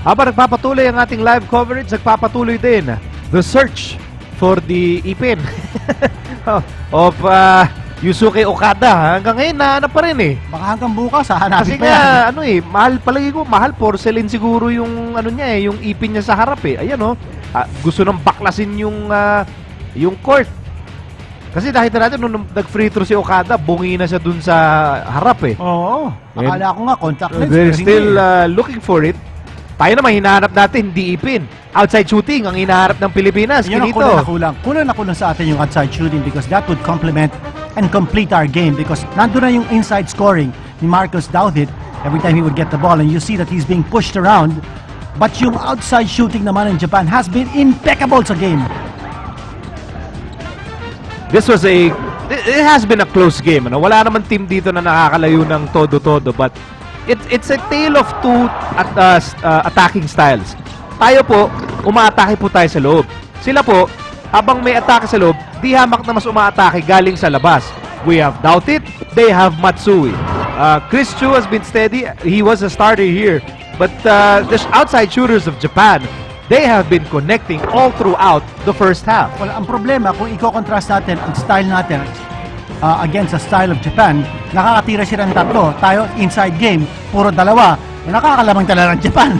Habang nagpapatuloy ang ating live coverage, nagpapatuloy din the search for the ipin of Yusuke Okada. Hanggang ngayon, nahanap pa rin eh. Baka hanggang bukas, hahanapin Kasi pa yan. nga, ano eh, mahal, palagi ko, mahal, porcelain siguro yung, ano niya eh, yung ipin niya sa harap eh. Ayan oh, gusto nang baklasin yung court. Kasi nakita natin, nung nag-free throw si Okada, bungi na siya dun sa harap eh. Oo, akala ko nga, contact lens. They're still looking for it. Tayo naman, hinahanap natin, hindi ipin. Outside shooting, ang hinahanap ng Pilipinas. Yun ang Kinito. kulang na kulang sa atin yung outside shooting because that would complement and complete our game because nandun na yung inside scoring ni Marcus Douthit every time he would get the ball and you see that he's being pushed around. But yung outside shooting naman in Japan has been impeccable sa game. It has been a close game. Ano? Wala naman team dito na nakakalayo ng todo-todo but it's a tale of two attacking styles. Tayo po, umaatake po tayo sa loob. Sila po, habang may atake sa loob, di hamak na mas umaatake galing sa labas. We have Doughtit, they have Matsui. Chris Chu has been steady. He was a starter here. But the outside shooters of Japan, they have been connecting all throughout the first half. Well, ang problema, kung i-contrast natin ang style natin against the style of Japan, nakakatira sila ng tatlo. Tayo, inside game, puro dalawa. Nakakalamang talaga ng Japan.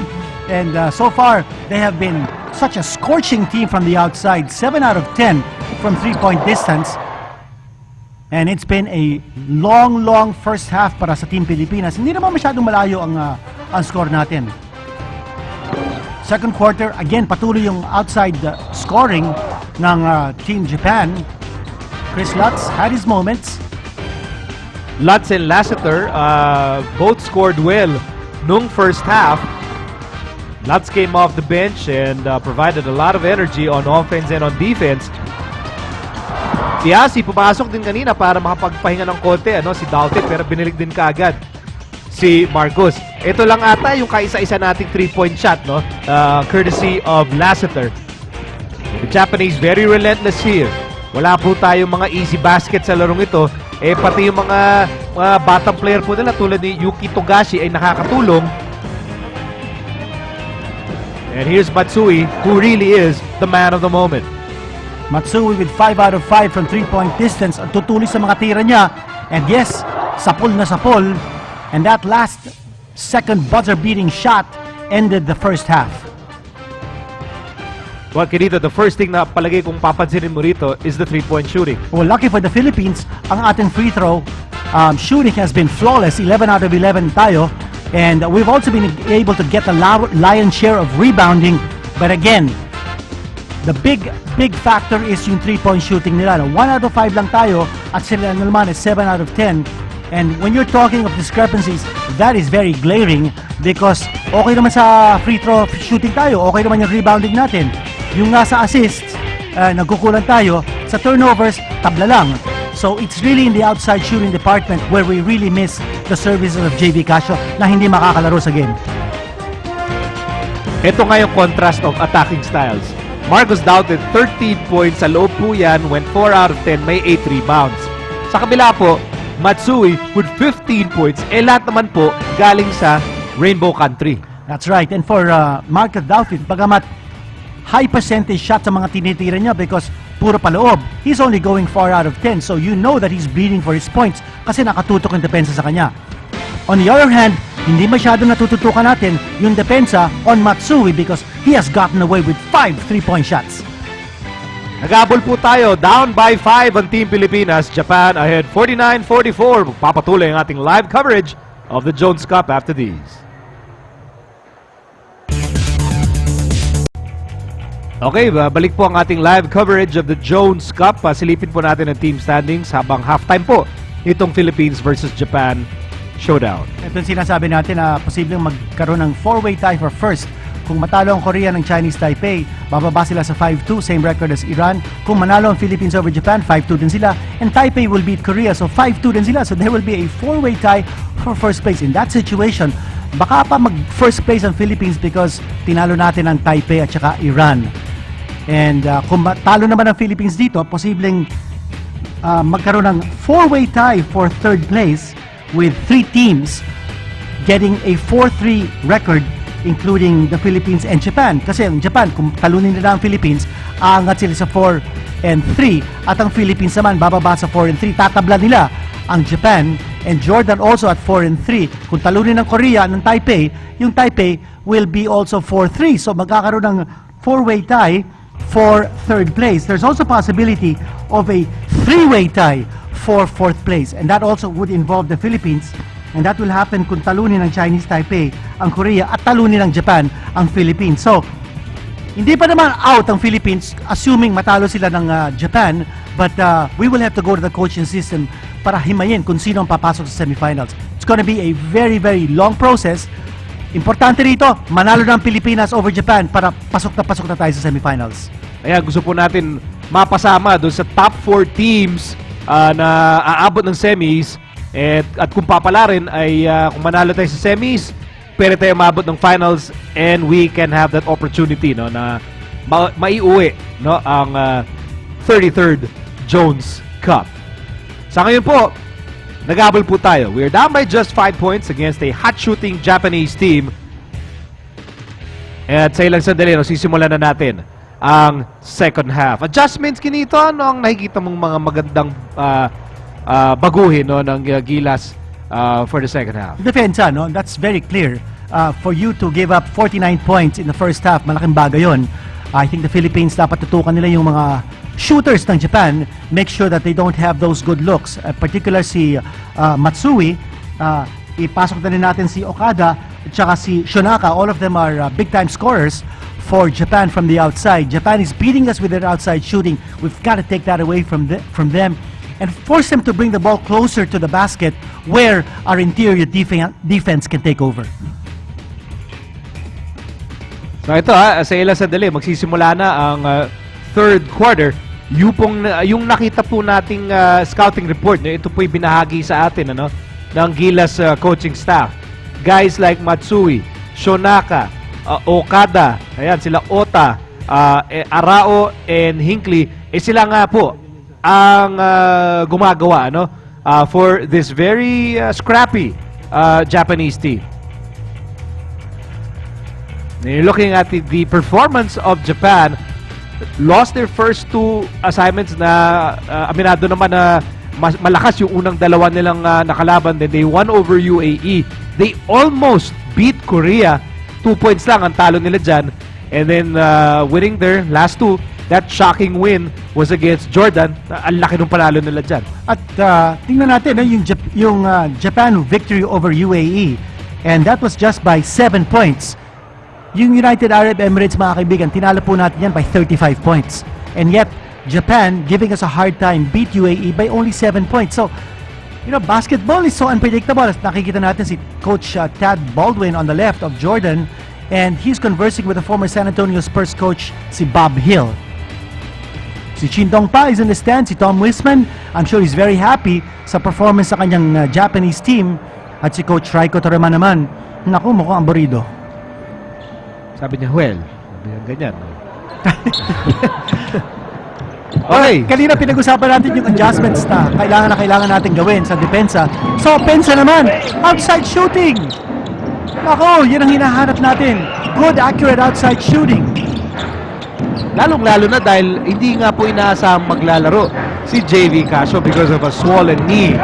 And so far, they have been such a scorching team from the outside. 7 out of 10 from 3-point distance. And it's been a long first half para sa Team Pilipinas. Hindi naman masyadong malayo ang score natin. Second quarter, again, patuloy yung outside scoring ng Team Japan. Chris Lutz had his moments. Lutz and Lassiter both scored well nung first half. Lutz came off the bench and provided a lot of energy on offense and on defense. Si Asi pumasok din kanina para makapagpahinga ng konti, si Doughtit, pero binilig din kaagad si Marcus. Ito lang ata yung kaisa-isa nating 3-point shot, courtesy of Lassiter. The Japanese very relentless here. Wala po tayong mga easy basket sa larong ito. Pati yung mga batang player po nila tulad ni Yuki Togashi ay nakakatulong. And here's Matsui, who really is the man of the moment. Matsui with 5 out of 5 from 3-point distance. Ang tutuloy sa mga tira niya. And yes, sapol na sapol. And that last second buzzer-beating shot ended the first half. Well, Kinito, the first thing na palagay kong papansinin mo rito is the 3-point shooting. Well, lucky for the Philippines, ang ating free throw shooting has been flawless. 11 out of 11 tayo. And we've also been able to get a lion's share of rebounding. But again, the big factor is yung 3-point shooting nila. 1 out of 5 lang tayo at sila naman is 7 out of 10. And when you're talking of discrepancies, that is very glaring because okay naman sa free throw shooting tayo, okay naman yung rebounding natin. Yung nasa assists, nagkukulang tayo. Sa turnovers, tabla lang. So it's really in the outside shooting department where we really miss the services of JV Casio na hindi makakalaro sa game. Ito nga yung contrast of attacking styles. Marcus Doughtit, 13 points sa loob po yan, went 4 out of 10, may 8 rebounds. Sa kabila po, Matsui with 15 points, lahat naman po galing sa Rainbow Country. That's right. And for Marcus Doughtit, bagamat high percentage shot sa mga tinitira niya because puro paloob, he's only going 4 out of 10. So you know that he's bleeding for his points kasi nakatutok yung depensa sa kanya. On the other hand, hindi masyado natututukan natin yung depensa on Matsui because he has gotten away with 5 3-point shots. Nagabol po tayo, down by 5 ang Team Pilipinas. Japan ahead 49-44. Magpapatuloy ang ating live coverage of the Jones Cup after these. Okay, balik po ang ating live coverage of the Jones Cup. Silipin po natin ang team standings habang halftime po itong Philippines versus Japan showdown. Ito yung sinasabi natin na posibleng magkaroon ng 4-way tie for first. Kung matalo ang Korea ng Chinese Taipei, bababa sila sa 5-2, same record as Iran. Kung manalo ang Philippines over Japan, 5-2 din sila. And Taipei will beat Korea, so 5-2 din sila. So there will be a 4-way tie for first place. In that situation, baka pa mag-first place ang Philippines because tinalo natin ang Taipei at saka Iran. And kung matalo naman ang Philippines dito, posibleng magkaroon ng 4-way tie for third place with 3 teams getting a 4-3 record including the Philippines and Japan. Kasi ang Japan, kung talunin nila ang Philippines, aangat sila sa 4-3. At ang Philippines naman, bababa sa 4-3. Tatabla nila ang Japan and Jordan also at 4-3. Kung talunin ng Korea, ng Taipei, yung Taipei will be also 4-3. So magkakaroon ng four-way tie for third place. There's also possibility of a three-way tie for fourth place. And that also would involve the Philippines. And that will happen kung talunin ng Chinese Taipei ang Korea at talunin ng Japan ang Philippines. So, hindi pa naman out ang Philippines, assuming matalo sila ng Japan, but we will have to go to the coaching system para himayin kung sino ang papasok sa semifinals. It's gonna be a very, very long process. Importante rito, manalo ng Pilipinas over Japan para pasok na tayo sa semifinals. Kaya gusto po natin mapasama doon sa top 4 teams na aabot ng semis. At kung papalarin ay kung manalo tayo sa semis, pwede tayo maabot ng finals and we can have that opportunity, no, na maiuwi, no, ang 33rd Jones Cup. Sa ngayon po, nag-abol po tayo. We're down by just 5 points against a hot shooting Japanese team. At sa ilang sandali, no, sisimulan na natin ang second half. Adjustments kinito, ano ang nakikita mong mga magandang baguhin, no, ng Gilas for the second half? Defensa, no? That's very clear. For you to give up 49 points in the first half, malaking bagay yun. I think the Philippines, dapat tutukan nila yung mga shooters ng Japan, make sure that they don't have those good looks. Particular si Matsui, ipasok na rin natin si Okada at saka si Shonaka. All of them are big-time scorers for Japan from the outside. Japan is beating us with their outside shooting. We've got to take that away from them and force them to bring the ball closer to the basket where our interior defense can take over. So ito sa ilang sandali, magsisimula na ang third quarter. Yung nakita po nating scouting report, ito po'y binahagi sa atin, ano, ng Gilas coaching staff. Guys like Matsui, Shonaka, Okada, ayan, sila Ota, Arao, and Hinckley, sila nga po ang gumagawa, no, for this very scrappy Japanese team. Looking at the performance of Japan, lost their first 2 assignments na aminado naman na malakas yung unang dalawa nilang nakalaban. Then they won over UAE. They almost beat Korea. 2 points lang ang talo nila dyan. And then winning their last 2. That shocking win was against Jordan. Ang laki ng panalo nila dyan. At tingnan natin yung Japan victory over UAE. And that was just by 7 points. Yung United Arab Emirates, mga kaibigan, tinalo po natin yan by 35 points. And yet, Japan, giving us a hard time, beat UAE by only 7 points. So, you know, basketball is so unpredictable. Nakikita natin si Coach Tad Baldwin on the left of Jordan, and he's conversing with the former San Antonio Spurs coach, si Bob Hill. Si Chin Dong Pa is in the stand, si Tom Wisman, I'm sure he's very happy sa performance sa kanyang Japanese team. At si Coach Raiko Torreman naman, naku, mukhang amborido. Sabi niya, well, ganyan. Okay. Kanina pinag-usapan natin yung adjustments na kailangan natin gawin sa depensa. So, pensa naman, outside shooting. Ako, yun ang hinahanap natin. Good, accurate outside shooting. Lalong-lalo na dahil hindi nga po inaasahang maglalaro si JV Casio because of a swollen knee.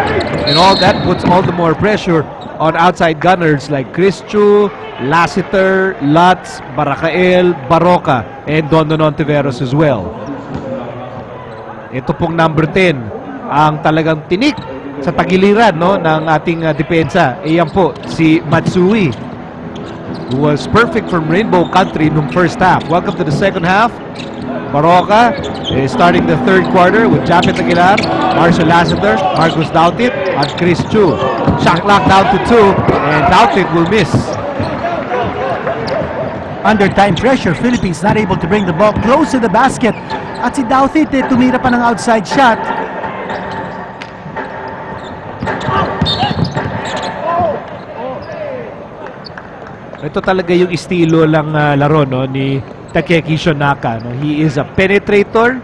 And all that puts all the more pressure on outside gunners like Chris Chu, Lassiter, Lutz, Barakael, Baroka, and Dondon Ontiveros as well. Ito pong number 10 ang talagang tinik sa tagiliran, no, ng ating depensa. Iyan po si Matsui, who was perfect from Rainbow Country nung first half. Welcome to the second half. Baroka is starting the third quarter with Japet Aguilar, Marshall Lassiter, Marcus Dautit, and Chris Chu. Shot clock down to 2, and Dautit will miss. Under time pressure, Philippines not able to bring the ball close to the basket. At si Dautit tumira pa ng outside shot. Ito talaga yung estilo lang laro, no, ni Takeki Shonaka, no? He is a penetrator.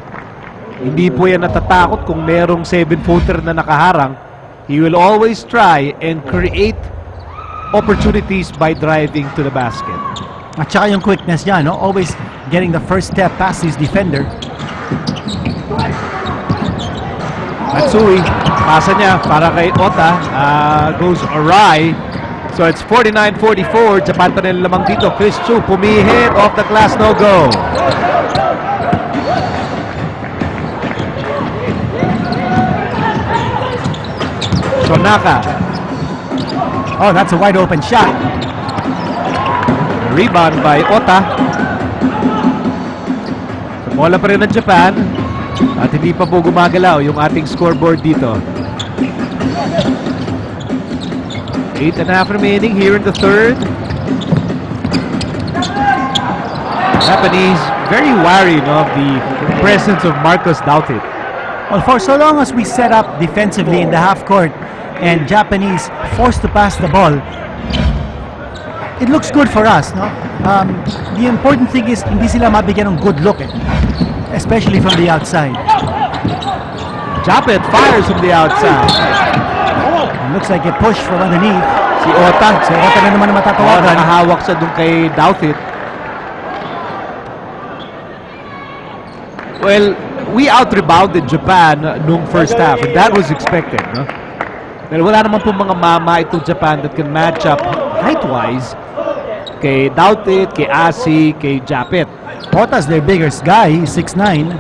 Hindi po yan natatakot kung merong 7-footer na nakaharang. He will always try and create opportunities by driving to the basket. At saka yung quickness niya, no? Always getting the first step past his defender. Matsui, pasa niya para kay Ota, goes awry. So it's 49-44. Japan pa nila lamang dito. Chris Chu pumihit off the glass, no go. Shonaka. Oh, that's a wide open shot. Rebound by Ota. Bola pa rin ng Japan. At hindi pa po gumagalaw yung ating scoreboard dito. 8.5 remaining here in the third. Japanese very wary of the presence of Marcos Doughtit. Well, for so long as we set up defensively in the half court and Japanese forced to pass the ball, it looks good for us, no? The important thing is hindi sila mabigyan ng good look, especially from the outside. Japet fires from the outside. It looks like a push from underneath. Si Ota. Si Ota na naman ang matatawagan. Nakahawak siya dun kay Doughtit. Well, we out-rebounded Japan nung first half, and that was expected, no? Pero wala naman po mga mama itong Japan that can match up height-wise kay Doughtit, kay Asi, kay Japet. Ota's their biggest guy. He's 6'9".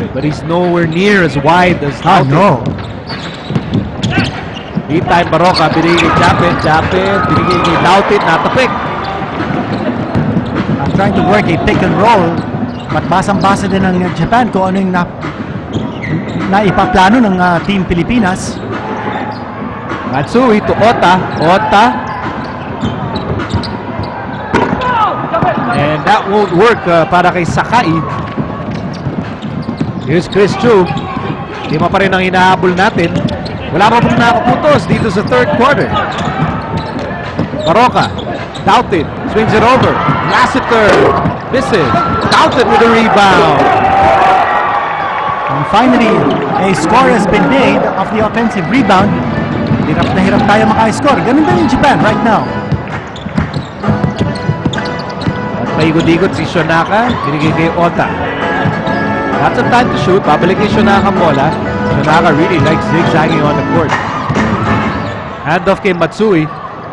But he's nowhere near as wide as Doughtit. No. Deep time Baroka, binigay kay Japet. Japet, binigay kay Doughtit, natapik. I'm trying to work a pick and roll. But basang-basa din ng Japan kung ano yung naipaplano ng Team Pilipinas. Matsui to Ota. Ota. And that won't work para kay Sakai. Here's Chris Chu. Lima pa rin ang hinahabol natin. Wala pa pong nakaputos dito sa third quarter. Baroka. Doughtit. Swings it over. Lassiter. Misses. Doughtit with a rebound. And finally, a score has been made of the offensive rebound. Hirap na hirap tayo maka-score. Ganun din yung Japan right now. At paikot-ikot si Shonaka. Binigay kay Ota. Lots of time to shoot. Babalik kay Shonaka bola. Shonaka really likes zigzagging on the court. Handoff kay Matsui.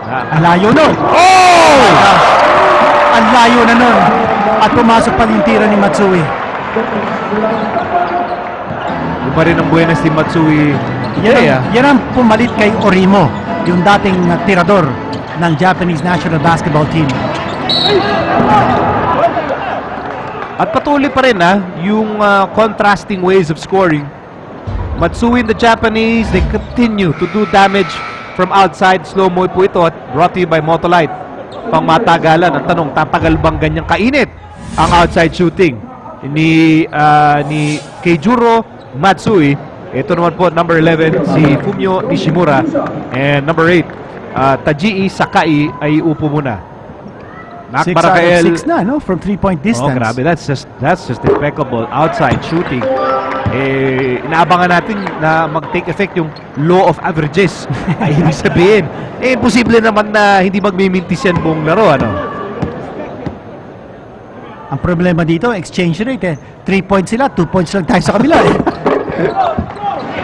Ang layo nun. Oh! Ang layo na nun. At pumasok pa yung tira ni Matsui. Yung pa rin ang buenas ni Matsui. Yan ang pumalit kay Orimo, yung dating tirador ng Japanese national basketball team. At patuloy pa rin yung contrasting ways of scoring. Matsui and the Japanese, they continue to do damage from outside. Slow-mo po ito at brought to you by Motolite. Pang matagalan, ang tanong, tatagal bang ganyang kainit ang outside shooting ni Keijuro Matsui? Ito naman po, number 11, si Fumio Nishimura. And number 8, Tajii Sakai ay upo muna. 6 out of 6 na, no? From 3-point distance. Oh, grabe. That's just impeccable outside shooting. Inaabangan natin na mag-take effect yung law of averages. Ay, ibig sabihin, imposible naman na hindi magmimintis yan buong laro, ano? Ang problema dito, exchange rate 3 points sila, 2 points lang tayo sa kabila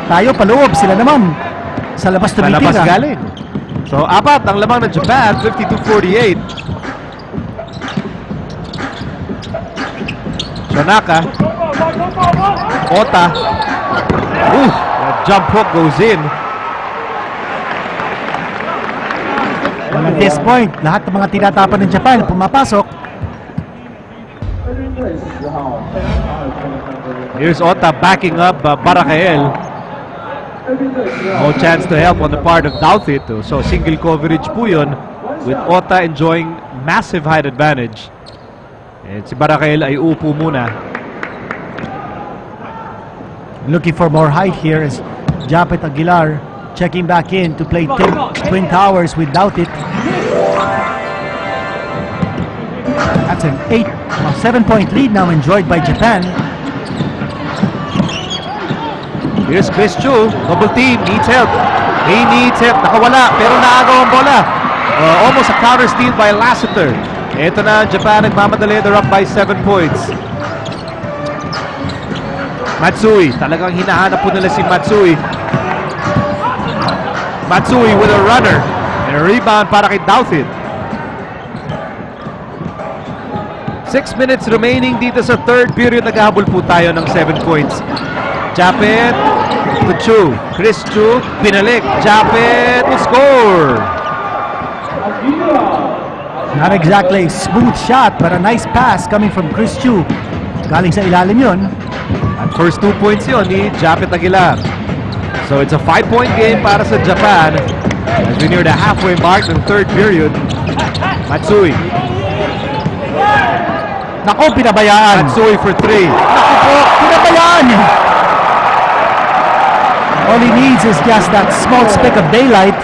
Tayo paloob, sila naman sa labas tumitira. Sa labas galing. So, 4 ang lamang ng Japan, 52-48. Shonaka. Ota. That jump hook goes in. Well, at this point, lahat ng mga tinatapan ng Japan pumapasok. Here's Ota backing up Barakael. No chance to help on the part of Doughtit. So single coverage po yun, with Ota enjoying massive height advantage. And si Barakael ay upo muna. Looking for more height here is Japet Aguilar checking back in to play Twin Towers with Doughtit. That's an 7-point lead now enjoyed by Japan. Here's Chris Chu, double team, needs help. He needs it. Nakawala, pero naagaw ang bola. Almost a counter steal by Lassiter. Ito na ang Japan, nagmamadali. They're up by 7 points. Matsui, talagang hinahanap po nila si Matsui. Matsui with a runner. And a rebound para kay Douthit. 6 minutes remaining dito sa third period. Naghahabol po tayo ng 7 points. Japet to Chu. Chris Chu, pinalik. Japet will score. Not exactly a smooth shot, but a nice pass coming from Chris Chu. Galing sa ilalim yun. At first 2 points yun ni Japet Aguilar. So it's a 5-point game para sa Japan as we near the halfway mark ng third period. Matsui. Nako, pinabayaan. Matsui for 3. Nako po, pinabayaan. All he needs is just that small speck of daylight.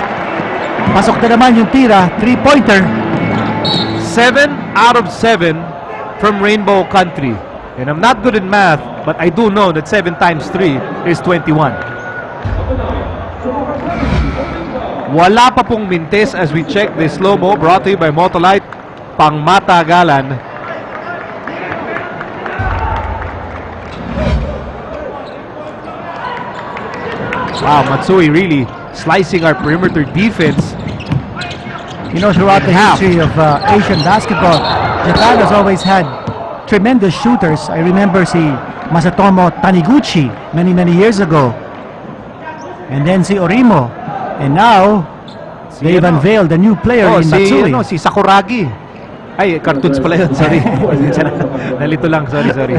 Pasok na naman yung tira, 3-pointer. 7 out of 7 from Rainbow Country. And I'm not good in math, but I do know that 7 times 3 is 21. Wala pa pong mintes as we check the slow-mo brought to you by Motolite, pangmatagalan. Wow, Matsui really slicing our perimeter defense. You know, throughout the history of Asian basketball, Japan has always had tremendous shooters. I remember si Masatomo Taniguchi many years ago. And then si Orimo. And now, they've unveiled a new player in Matsui. Si Sakuragi. Ay, cartoons pala yun. Sorry. Nalito lang. Sorry.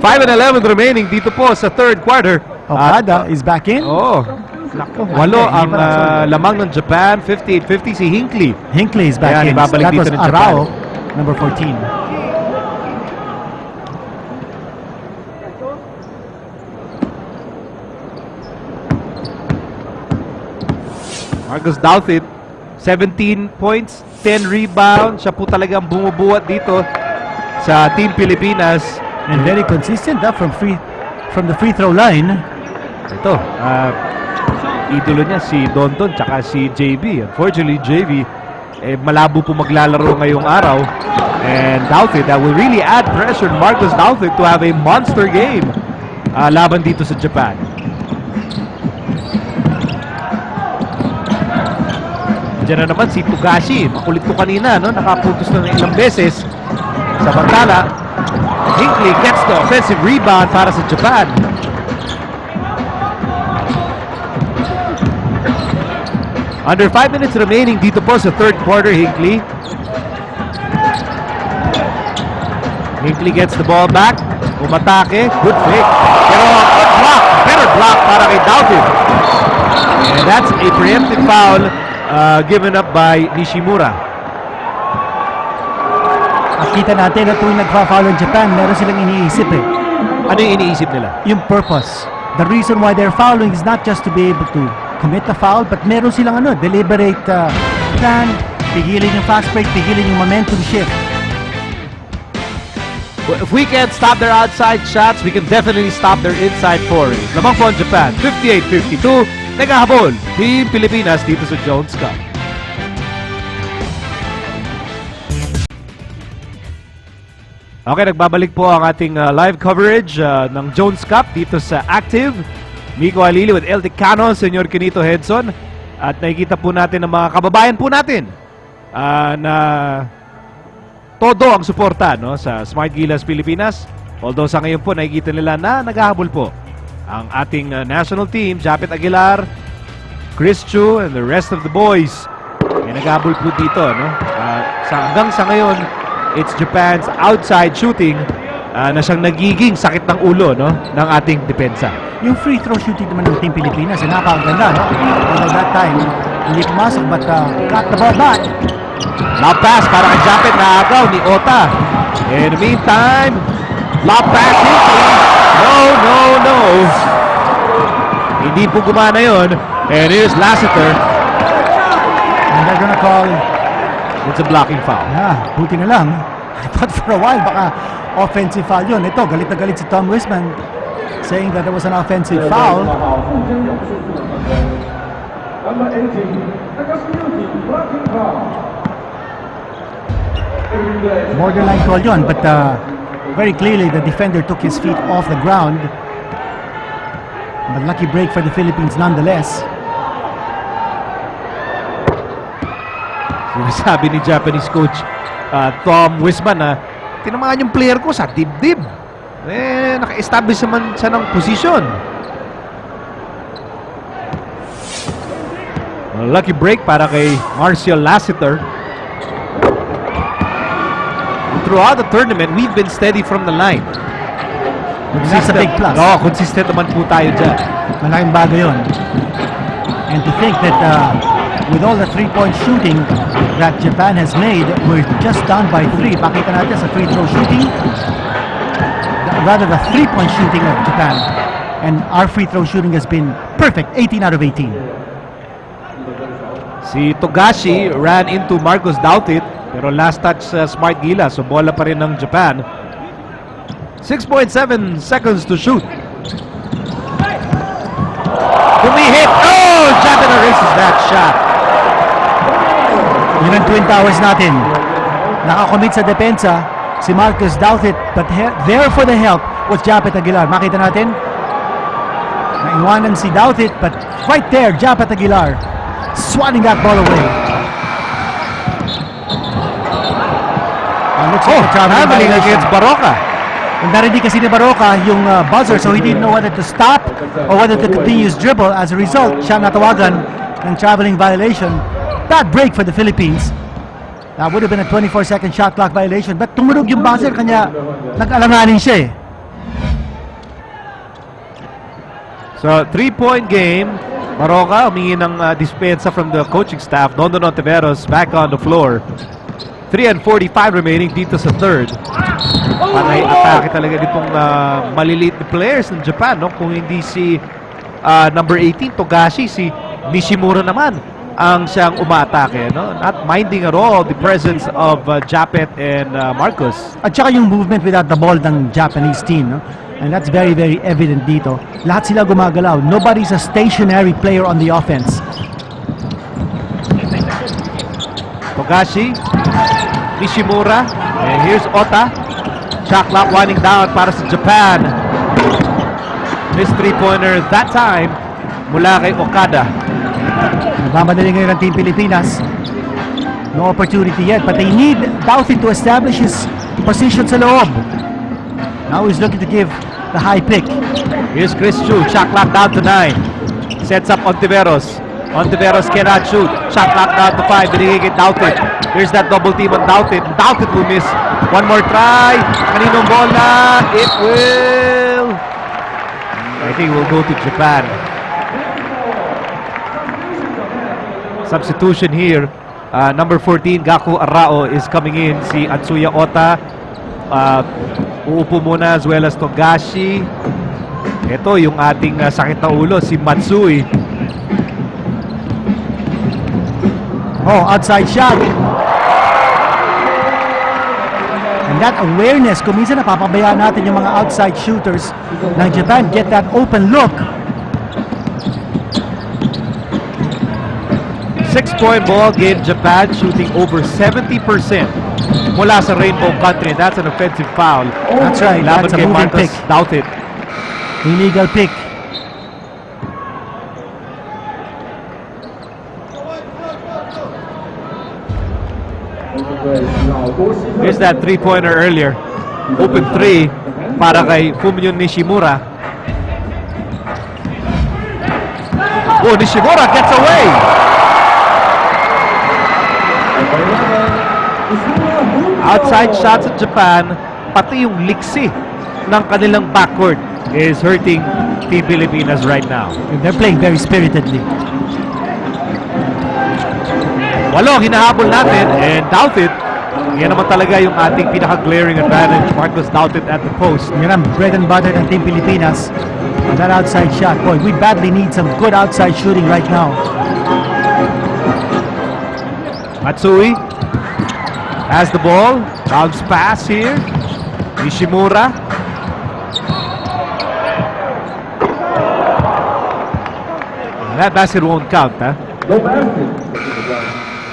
5 and 11 remaining dito po sa third quarter. Okada is back in. Nako, 8 ang lamang ng Japan. 58-50 si Hinckley. Hinckley is back in. That was Arao, number 14. Marcus Douthit, 17 points, 10 rebounds. Siya po talagang bumubuhat dito sa Team Pilipinas. And very consistent from the free throw line. Ito, idolo niya si Donton tsaka si JB. Unfortunately, JB malabo po maglalaro ngayong araw. And Douthit, that will really add pressure to Marcus Douthit to have a monster game laban dito sa Japan. Diyan na naman si Tugashi. Makulit ko kanina, no? Nakaputos na ng ilang beses. Samantala, Hinckley gets the offensive rebound para sa Japan. Under 5 minutes remaining dito po sa third quarter, Hinckley. Hinckley gets the ball back. Umatake. Good fake. Pero good block. Better block para kay Douthit. And that's a preemptive foul given up by Nishimura. Kita natin na tuwing nagfa-foul ang Japan, meron silang iniisip eh. Ano yung iniisip nila? Yung purpose. The reason why they're fouling is not just to be able to commit a foul, but meron silang deliberate plan, pigilin yung fast break, pigilin yung momentum shift. Well, if we can't stop their outside shots, we can definitely stop their inside foray. Lamang po ang Japan, 58-52. Naghahabol, Team Pilipinas dito sa Jones Cup. Okay, nagbabalik po ang ating live coverage ng Jones Cup dito sa Active. Miko Alili with El Decano, Senyor Kenito Hedson. At nakikita po natin ang mga kababayan po natin na todo ang suporta sa Smart Gilas Pilipinas. Although sa ngayon po nakikita nila na naghahabol po ang ating national team, Japet Aguilar, Chris Chu, and the rest of the boys. Naghahabol po dito. Hanggang sa ngayon, it's Japan's outside shooting na siyang nagiging sakit ng ulo ng ating depensa. Yung free throw shooting naman ng Team Pilipinas, napakaganda, no? At that time, hindi pumasok, but got the ball back. Now pass para kay Japet na agaw ni Ota. In the meantime, lob back Hinckley. No. Hindi po gumana yun. And here's Lassiter. And they're gonna call... It's a blocking foul. Yeah, buti na lang. I thought for a while, baka offensive foul yun. Ito, galit na galit si Tom Wisman. saying that it was an offensive foul. Borderline call yun, but very clearly the defender took his feet off the ground. But lucky break for the Philippines nonetheless. Sabi ni Japanese coach Tom Wisman na tinamaan yung player ko sa dibdib. Naka-establish naman siya ng posisyon. Lucky break para kay Marcial Lassiter. Throughout the tournament, we've been steady from the line. That's a big plus. No, consistent naman po tayo dyan. Malaking bago yun. And to think that with all the three-point shooting that Japan has made, we're just down by 3. Pakita natin sa free throw shooting. Rather the three-point shooting of Japan. And our free throw shooting has been perfect, 18 out of 18. Si Togashi ran into Marcos Doughtit, pero last touch smart Gilas, so bola pa rin ng Japan. 6.7 seconds to shoot. Humihit! Oh! Japan erases that shot. Yun ang Twin Towers natin. Nakakommit sa depensa si Marcos Doughtit, but there for the help was Japet Aguilar. Makita natin, naiwanan si Doughtit, but right there, Japet Aguilar swatting that ball away. Looks like a traveling violation against Baroka. And narinig kasi ni Baroka yung buzzer, so he didn't know whether to stop or whether to continue his dribble. As a result, siya natawagan ng traveling violation. Bad break for the Philippines. That would have been a 24-second shot clock violation, but tumunog yung buzzer, kanya nag-alanganin siya eh. So, 3-point game. Baroka humingi ng dispensa from the coaching staff. Nondon Ontiveros back on the floor. 3:45 remaining dito sa third. Panay atake talaga nitong maliliit na players ng Japan, no? Kung hindi si number 18 Togashi, si Nishimura naman ang siyang umaatake, no? Not minding at all the presence of Japet and Marcos. At saka yung movement without the ball ng Japanese team, no? And that's very, very evident dito. Lahat sila gumagalaw. Nobody's a stationary player on the offense. Togashi, Nishimura, and here's Ota. Shot clock winding down para sa Japan. This three-pointer that time mula kay Okada. Nagmamadali ngayon ng Team Pilipinas. No opportunity yet, but they need Doughty to establish his position sa loob. Now he's looking to give the high pick. Here's Chris Chu. Shot clock down to 9. Sets up Ontiveros. Ontiveros cannot shoot. Shot clock down to 5. Binigay kay Doughtit. Here's that double team on Doughtit. Doughtit will miss. One more try. Kaninong bola? It will. I think we'll go to Japan. Substitution here. Number 14, Gaku Arao is coming in. Si Atsuya Ota. Uupo muna as well as Togashi. Ito yung ating sakit na ulo, si Matsui. Oh, outside shot. And that awareness, kung minsan napapabayaan natin yung mga outside shooters ng Japan, get that open look. 6-point ball game, Japan shooting over 70% mula sa Rainbow Country. That's an offensive foul. That's right, Laban that's a kay moving Marcos pick. Doughtit. Illegal pick. Here's that three-pointer earlier. Open three para kay Fumio Nishimura. Oh, Nishimura gets away! Outside shots of Japan, pati yung liksi ng kanilang backcourt is hurting Team Pilipinas right now. They're playing very spiritedly. Walo, hinahabol natin, and Doughtit, yan naman talaga yung ating pinaka-glaring advantage. Marcos Doughtit at the post. Yan ang bread and butter ng Team Pilipinas. That outside shot. Boy, we badly need some good outside shooting right now. Matsui has the ball. Bounce pass here. Nishimura. That basket won't count, ha?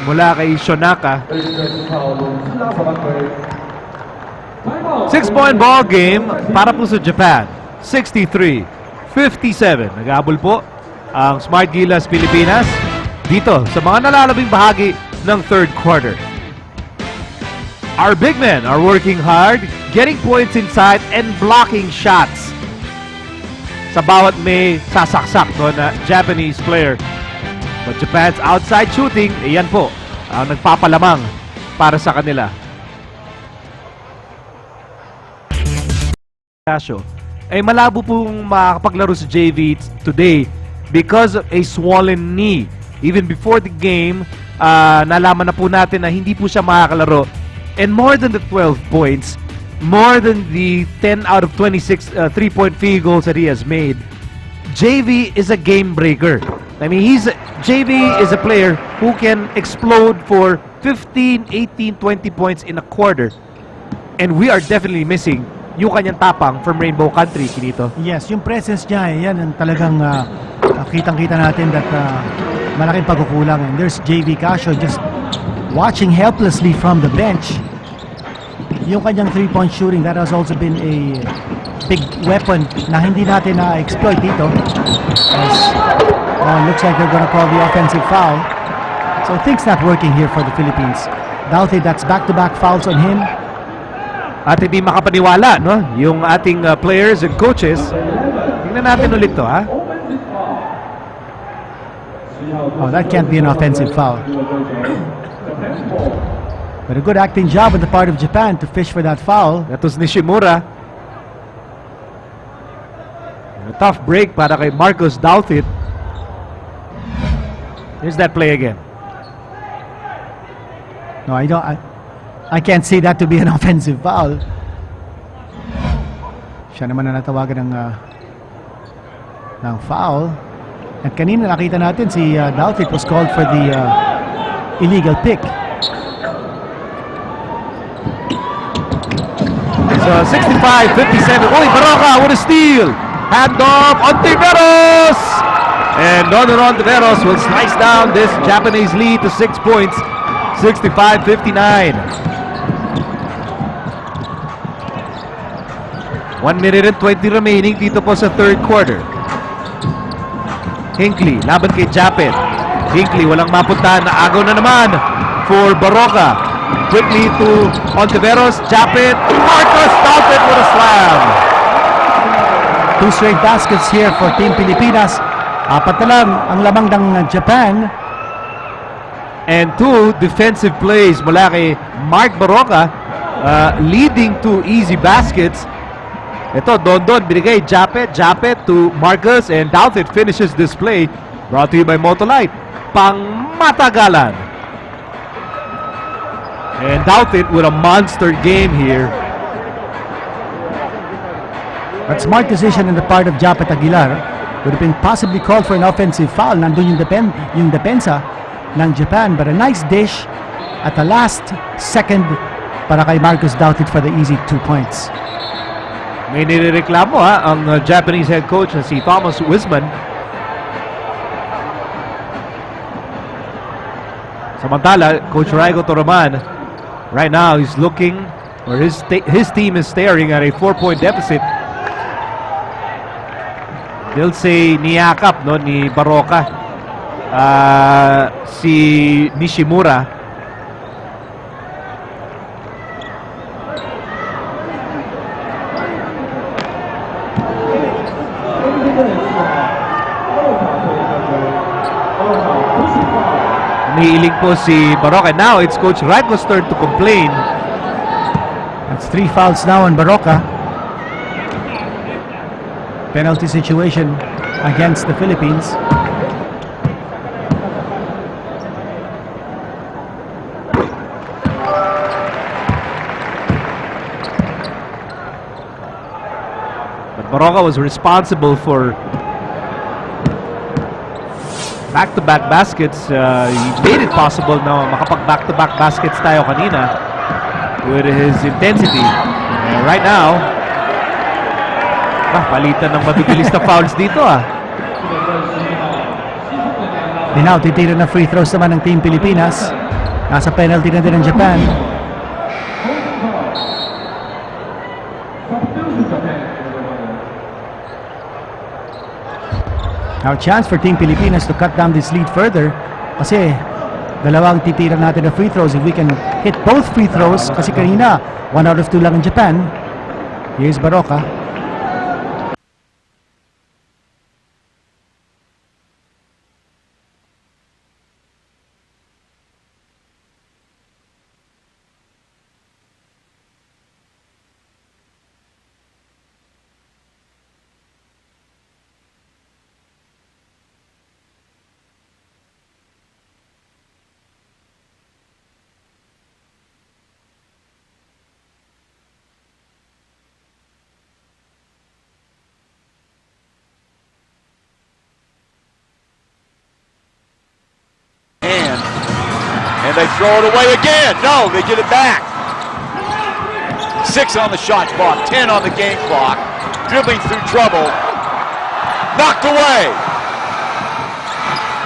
Mula kay Shonaka. 6-point ball game para po sa Japan. 63-57. Nag-aabol po ang Smart Gilas Pilipinas dito sa mga nalalabing bahagi ng third quarter. Our big men are working hard, getting points inside and blocking shots. Sa bawat may sasaksak no, na Japanese player. But Japan's outside shooting, iyan po ang nagpapalamang para sa kanila. Ay malabo pong makakapaglaro sa JV today because of a swollen knee. Even before the game, nalaman na po natin na hindi po siya makakalaro. And more than the 12 points, more than the 10 out of 26 3-point field goals that he has made, JV is a game breaker. I mean, JV is a player who can explode for 15, 18, 20 points in a quarter. And we are definitely missing yung kanyang tapang from Rainbow Country, Kinito. Yes, yung presence niya, yan ang talagang kitang-kita natin that malaking pagkukulang. And there's JV Casio just watching helplessly from the bench. Yung kanyang 3-point shooting, that has also been a big weapon na hindi natin na-exploit dito. As, looks like they're gonna call the offensive foul. So things not working here for the Philippines. Doubted that's back-to-back fouls on him. At hindi makapaniwala, no? Yung ating players and coaches. Tingnan natin ulit to, ha? Oh, that can't be an offensive foul. But a good acting job on the part of Japan to fish for that foul. That was Nishimura. A tough break para kay Marcos Douthit. Here's that play again. No, I can't see that to be an offensive foul. Siya naman na natawagan ng foul. At kanina nakita natin si Douthit was called for the illegal pick. So 65-57. Oy, Baroka with a steal. Handoff on Tiveros. And Don Tiveros will slice down this Japanese lead to 6 points. 65-59. 1 minute and 20 remaining dito po sa third quarter. Hinckley, laban kay Japet. Hinckley, walang mapuntahan. Naagaw na naman for Baroka. Quickly to Ontiveros, Japet, Marcos Douthit with a slam. 2 straight baskets here for Team Pilipinas. 4 na lang ang lamang ng Japan. And 2 defensive plays mula kay Mark Baroka, leading to easy baskets. Ito, Don binigay Japet to Marcos, and Douthit finishes this play. Brought to you by Motolite. Pangmatagalan. And Douthit with a monster game here. But smart decision on the part of Japet Aguilar. Would have been possibly called for an offensive foul. Nandun yung depensa ng Japan. But a nice dish at the last second para kay Marcos Douthit for the easy 2 points. May nireklamo ang Japanese head coach na si Thomas Wisman. Samantala, Coach Raigo Toroman, right now he's looking, or his team is staring at a 4-point deficit. They'll say niyakap no ni Baroka si Nishimura. Umiiling po si Baroka. Now it's Coach Raigo's turn to complain. That's 3 fouls now on Baroka. Penalty situation against the Philippines. But Baroka was responsible for back-to-back baskets. He made it possible na makapag-back-to-back baskets tayo kanina with his intensity. And right now, palitan ng mabibilis na fouls dito Now, titira na free throws naman ng Team Pilipinas. Nasa penalty na din ng Japan. Now, chance for Team Pilipinas to cut down this lead further kasi dalawang titira natin na free throws. If we can hit both free throws, kasi kanina 1 out of 2 lang in Japan. Here's Baroka. And they throw it away again. No, they get it back. 6 on the shot clock, 10 on the game clock. Dribbling through trouble. Knocked away.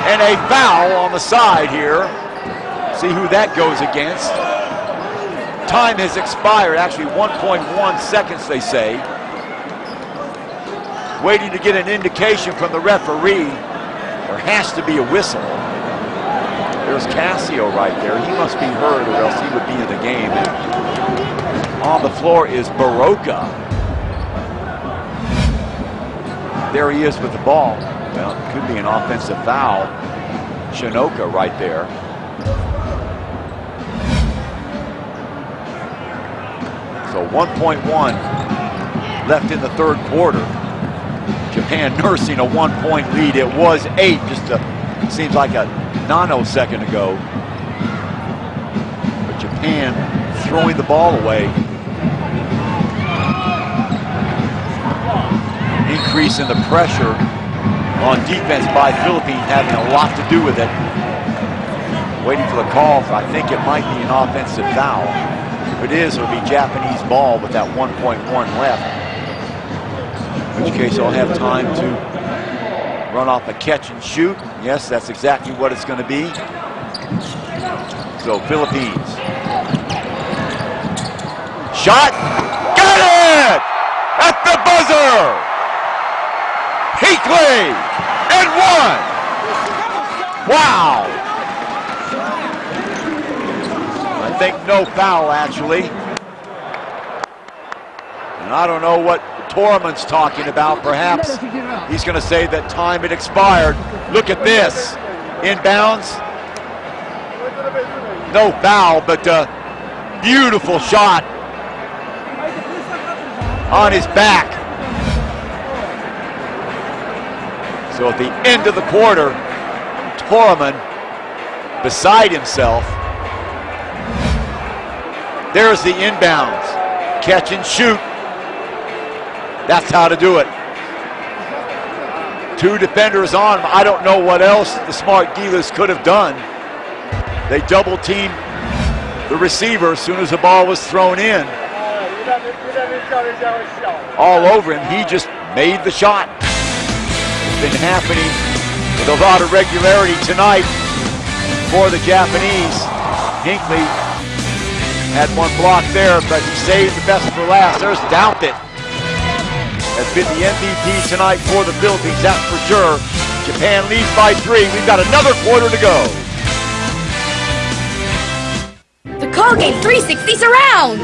And a foul on the side here. See who that goes against. Time has expired, actually 1.1 seconds, they say. Waiting to get an indication from the referee. There has to be a whistle. There's Casio right there. He must be hurt or else he would be in the game. And on the floor is Baroka. There he is with the ball. Well, it could be an offensive foul. Shinoka right there. So 1.1 left in the third quarter. Japan nursing a 1-point lead. It was 8, seems like a nanosecond ago. But Japan throwing the ball away. Increase in the pressure on defense by Philippines having a lot to do with it. Waiting for the call. I think it might be an offensive foul. If it is, it'll be Japanese ball with that 1.1 left. In which case I'll have time to run off a catch and shoot. Yes, that's exactly what it's going to be. So Philippines. Shot. Got it! At the buzzer! Hinkley! And 1! Wow! I think no foul, actually. And I don't know what Torman's talking about. Perhaps he's going to say that time had expired. Look at this. Inbounds. No foul, but beautiful shot on his back. So at the end of the quarter, Torman beside himself. There's the inbounds. Catch and shoot. That's how to do it. 2 defenders on him. I don't know what else the smart Gilas could have done. They double teamed the receiver as soon as the ball was thrown in. All over him. He just made the shot. It's been happening with a lot of regularity tonight for the Japanese. Hinkley had 1 block there, but he saved the best for last. There's Doubt has been the MVP tonight for the Philippines, that's for sure. Japan leads by 3. We've got another quarter to go. The Colgate 360 Surround!